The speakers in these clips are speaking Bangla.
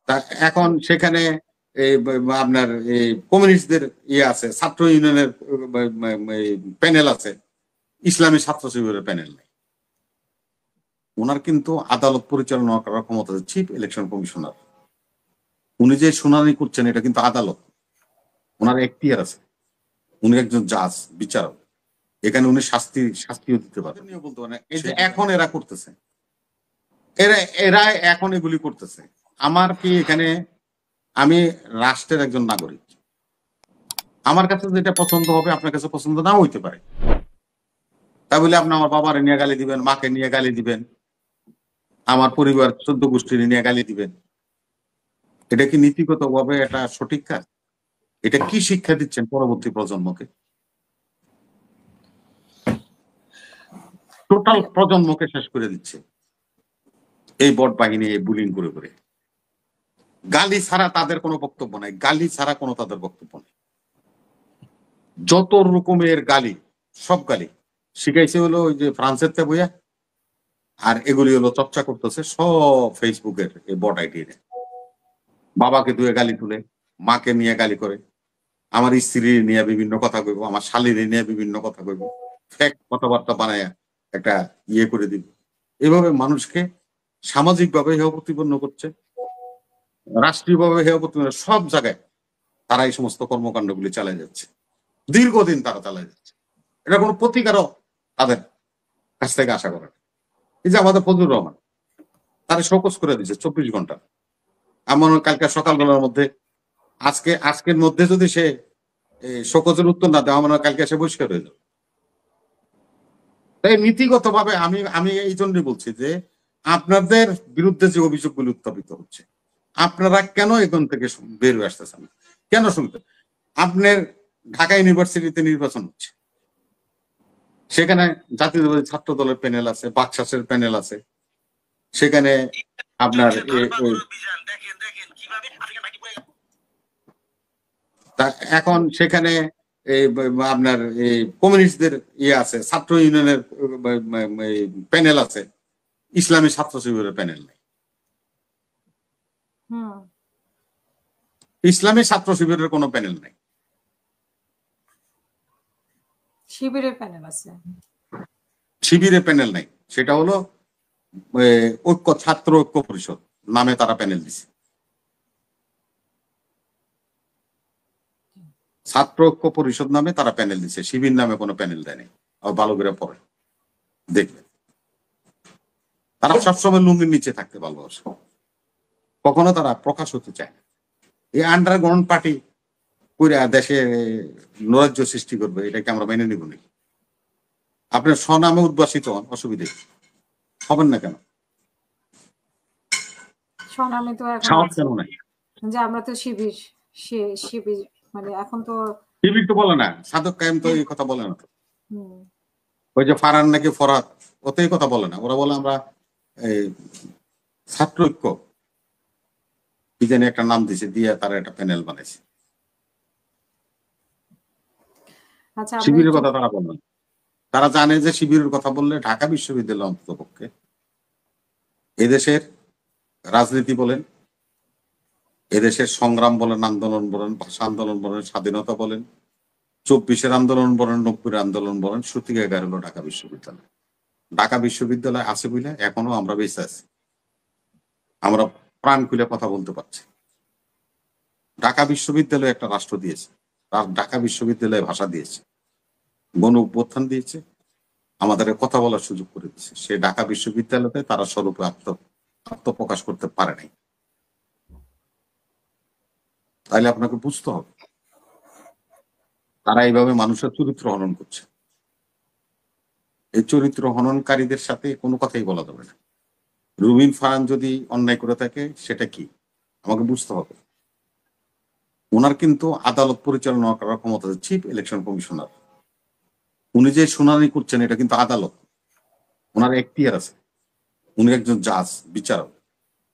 তা এখন সেখানে আপনার এই কমিউনিস্টদের ইয়ে আছে, ছাত্র ইউনিয়নের প্যানেল আছে, ইসলামী ছাত্র শিবিরের প্যানেল নেই। ওনার কিন্তু আদালত পরিচালনা করার ক্ষমতা আছে চিফ ইলেকশন কমিশনার। উনি যে শুনানি করছেন এটা কিন্তু আদালত, ওনার এখতিয়ার আছে, উনি একজন জাজ, বিচারক। এখানে উনি শাস্তিও দিতে পারেন। বলতে পারেন এই যে এখন এরা করতেছে, এরা এখন এগুলি করতেছে। আমার কি এখানে, আমি রাষ্ট্রের একজন নাগরিক, আমার কাছে যেটা পছন্দ হবে আপনার কাছে পছন্দ নাও হইতে পারে। তা বলে আপনি আমার বাবারে নিয়ে গালি দিবেন, মাকে নিয়ে গালি দিবেন, আমার পরিবার 14 গোষ্ঠীর নিয়ে গালি দিবেন, এটা কি নীতিগত ভাবে এটা সঠিক কাজ? এটা কি শিক্ষা দিচ্ছেন পরবর্তী প্রজন্মকে? টোটাল প্রজন্মকে শেষ করে দিচ্ছে এই বট বাহিনী, এই বুলিং করে করে। গালি ছাড়া তাদের কোনো বক্তব্য নাই, গালি ছাড়া কোনো তাদের বক্তব্য নেই। যত রকমের গালি, সব গালি শিখাইছে হলো ওই যে ফ্রান্সের তে বইয়া, আর এগুলি হলো চর্চা করতেছে সব ফেসবুকের এই বট আইডি। বাবাকে ধুয়ে গালি তুলে, মাকে নিয়ে গালি করে, আমার স্ত্রী নিয়ে বিভিন্ন কথা কইব, আমার শালীর নিয়ে বিভিন্ন কথা কইব, ফেক কথাবার্তা বানায় একটা ইয়ে করে দিব। এভাবে মানুষকে সামাজিক ভাবে হেয় প্রতিপন্ন করছে, রাষ্ট্রীয় ভাবে হেয় প্রতিপন্ন, সব জায়গায় তারা এই সমস্ত কর্মকাণ্ডগুলি চালিয়ে যাচ্ছে, দীর্ঘদিন তারা চালিয়ে যাচ্ছে। এটা কোনো প্রতিকারও তাদের কাছ থেকে আশা করে না। এই যে আমাদের ফজলুর রহমান, তারা শোকজ করে দিচ্ছে 24 ঘন্টা। এমন কালকে সকালবেলার মধ্যে, আজকের মধ্যে যদি সে শোকজের উত্তর না দেওয়া, মনে হয় কালকে সে বহিষ্কার হয়ে যাবে। তাই নীতিগত ভাবে আমি আমি এই জন্যই বলছি যে আপনাদের বিরুদ্ধে যে অভিযোগগুলি উত্থাপিত হচ্ছে, আপনারা কেন এখান থেকে বের হয়ে আসতেছেন, কেন শুনতে? আপনার ঢাকা ইউনিভার্সিটিতে নির্বাচন হচ্ছে, সেখানে জাতীয়তাবাদী ছাত্র দলের প্যানেল আছে, বাকশাসের প্যানেল আছে, সেখানে আপনার এখন সেখানে আপনার এই কমিউনিস্টদের ইয়ে আছে, ছাত্র ইউনিয়নের প্যানেল আছে, ইসলামী ছাত্র শিবিরের প্যানেল নেই। ইসলামী ছাত্র শিবিরের কোনো প্যানেল নেই, শিবিরের প্যানেল আছে, শিবিরের প্যানেল নেই। সেটা হলো ঐক্য, ছাত্র ঐক্য পরিষদ নামে তারা প্যানেল দিছে। ছাত্র ঐক্য পরিষদ নামে তারা প্যানেল দিছে, শিবির নামে কোনো প্যানেল দেয়নি। ভালো করে পড়ে দেখবে, তারা সবসময় লুঙ্গির নিচে থাকতে ভালোবাসে, কখনো তারা প্রকাশ হতে চায় না। এই আন্ডারগ্রাউন্ড পার্টি করে দেশে নৈরাজ্য সৃষ্টি করবে, এটাকে আমরা মেনে নিব নাকি? আপনার স্বনামে উদ্ভাসিত হন, অসুবিধে হবেন না কেন? স্বনামে তো এখন সাহস কেন নাই? যে আমরা তো শিবির, শিবির মানে এখন তো শিবির তো বলে না, সাদক কায়েম তো এই কথা বলে না। ওই যে ফারহান নাকি ফরহাদ, ওতে এই কথা বলে না। ওরা বলে আমরা এই ছাত্র ঐক্য কি জানি একটা নাম দিছে, দিয়ে তারা একটা প্যানেল বানাইছে। শিবিরের কথা তারা বলে না। তারা জানে যে শিবিরের কথা বললে ঢাকা বিশ্ববিদ্যালয় অন্তত পক্ষে এদেশের রাজনীতি বলেন, এদেশের সংগ্রাম বলেন, আন্দোলন বলেন, ভাষা আন্দোলন বলেন, স্বাধীনতা বলেন, 24-এর আন্দোলন বলেন, 90-এর আন্দোলন বলেন, সত্যিকার হলো ঢাকা বিশ্ববিদ্যালয়। ঢাকা বিশ্ববিদ্যালয় আছে বলে এখনো আমরা বেঁচে আছি, আমরা প্রাণ খুলে কথা বলতে পারছি। ঢাকা বিশ্ববিদ্যালয় একটা রাষ্ট্র দিয়েছে, ঢাকা বিশ্ববিদ্যালয় ভাষা দিয়েছে, গণ অভ্যুত্থান দিয়েছে, আমাদের কথা বলার সুযোগ করে দিচ্ছে। সে ঢাকা বিশ্ববিদ্যালয়তে তারা স্বরূপে আত্মপ্রকাশ করতে পারে নাই। তাইলে আপনাকে বুঝতে হবে তারা এইভাবে মানুষের চরিত্র হনন করছে। এই চরিত্র হননকারীদের সাথে কোনো কথাই বলা যাবে না। রুবিন ফারহান যদি অন্যায় করে থাকে সেটা কি আমাকে বুঝতে হবে। ওনার কিন্তু আদালত পরিচালনা করার ক্ষমতা আছে চিফ ইলেকশন কমিশনার। উনি যে শুনানি করছেন এটা কিন্তু আদালত, ওনার এখতিয়ার আছে, উনি একজন জাজ, বিচারক।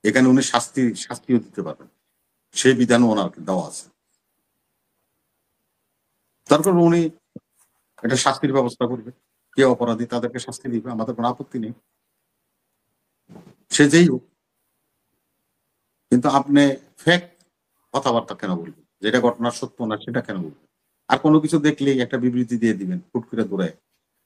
এখানে উনি শাস্তিও দিতে পারবেন, সেই বিধানও ওনার দেওয়া আছে। তারপর উনি এটা শাস্তির ব্যবস্থা করবে, কে অপরাধী তাদেরকে শাস্তি দিবে, আমাদের কোনো আপত্তি নেই, সে যেই হোক। কিন্তু আপনি ফেক কথাবার্তা কেন বলবেন? যেটা ঘটনা সত্য না সেটা কেন বলবেন? আর কোনো কিছু দেখলেই একটা বিবৃতি দিয়ে দিবেন হুট করে দৌড়ায়।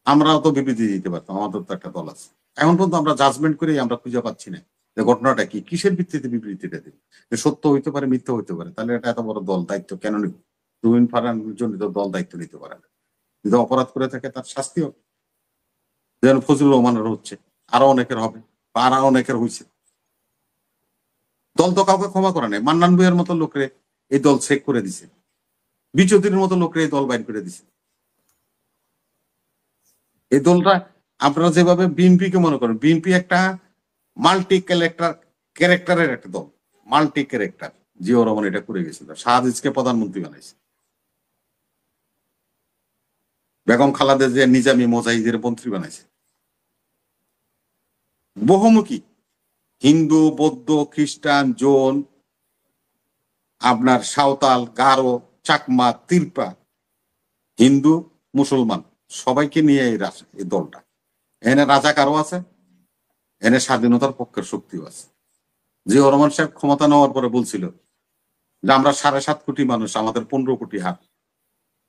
আমরাও তো বিবৃতি দিতে পারতাম, আমাদের তো একটা দল আছে। এখন পর্যন্ত আমরা জাজমেন্ট করেই আমরা খুঁজে পাচ্ছি না যে ঘটনাটা কি, কিসের ভিত্তিতে বিবৃতিটা দিবে। যে সত্য হইতে পারে, মিথ্যা হইতে পারে, তাহলে এটা এত বড় দল দায়িত্ব কেন নিবে? রুবিন ফারহান জনিত দল দায়িত্ব নিতে পারে না। যদি অপরাধ করে থাকে তার শাস্তি হবে, যেন ফজলুর রহমানের হচ্ছে, আরো অনেকের হবে, বা আরো অনেকের হয়েছে। দল তো কাউকে ক্ষমা করে নাই। মান্নান বইয়ের মতো লোকরে এই দল চেক করে দিছে, বিচৌধুরীর মতো লোকরে এই দল বাইর করে দিছে। এই দলটা আপনারা যেভাবে বিএনপি কে মনে করেন, বিএনপি একটা মাল্টি ক্যারেক্টারের একটা দল, মাল্টি ক্যারেক্টার। জিয়াউর রহমান এটা করে গেছিল, শাহাদিজকে প্রধানমন্ত্রী বানাইছে, বেগম খালেদা জিয়া নিজামী মোজাহিদের মন্ত্রী বানাইছে। বহুমুখী, হিন্দু, বৌদ্ধ, খ্রিস্টান, জৈন, আপনার সাঁওতাল, গারো, চাকমা, তিরপা, হিন্দু, মুসলমান, সবাইকে নিয়ে এই দলটা। এনে রাজাকারও আছে, এনে স্বাধীনতার পক্ষের শক্তিও আছে। জিয়াউর রহমান সাহেব ক্ষমতা নেওয়ার পরে বলছিল যে আমরা 7.5 কোটি মানুষ, আমাদের 15 কোটি হাত,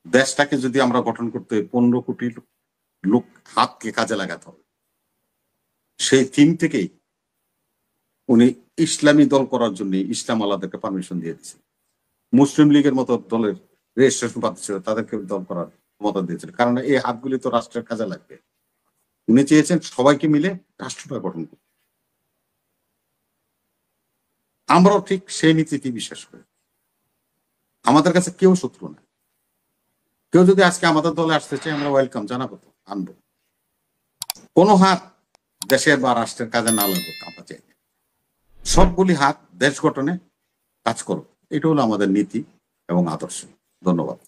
দেশটাকে যদি আমরা গঠন করতে 15 কোটি লোক হাতকে কাজে লাগাতে হবে। সেই থিম থেকেই উনি ইসলামী দল করার জন্য ইসলাম আলাদাকে পারমিশন দিয়ে দিয়েছেন। মুসলিম লীগের মতো দলের রেজিস্ট্রেশন পাচ্ছিল, তাদেরকে দল করার ক্ষমতা দিয়েছিল, কারণ এই হাতগুলি তো রাষ্ট্রের কাজে লাগবে। উনি চেয়েছেন সবাইকে মিলে রাষ্ট্রটা গঠন করতে। আমরাও ঠিক সেই নীতিটি বিশ্বাস করি। আমাদের কাছে কেউ শত্রু না। কেউ যদি আজকে আমাদের দলে আসতে চায়, আমরা ওয়েলকাম জানাবো, তো আনবো। কোনো হাত দেশের বা রাষ্ট্রের কাজে না লাগবে আমরা চাই। সবগুলি হাত দেশ গঠনে কাজ করো, এটা হলো আমাদের নীতি এবং আদর্শ। ধন্যবাদ।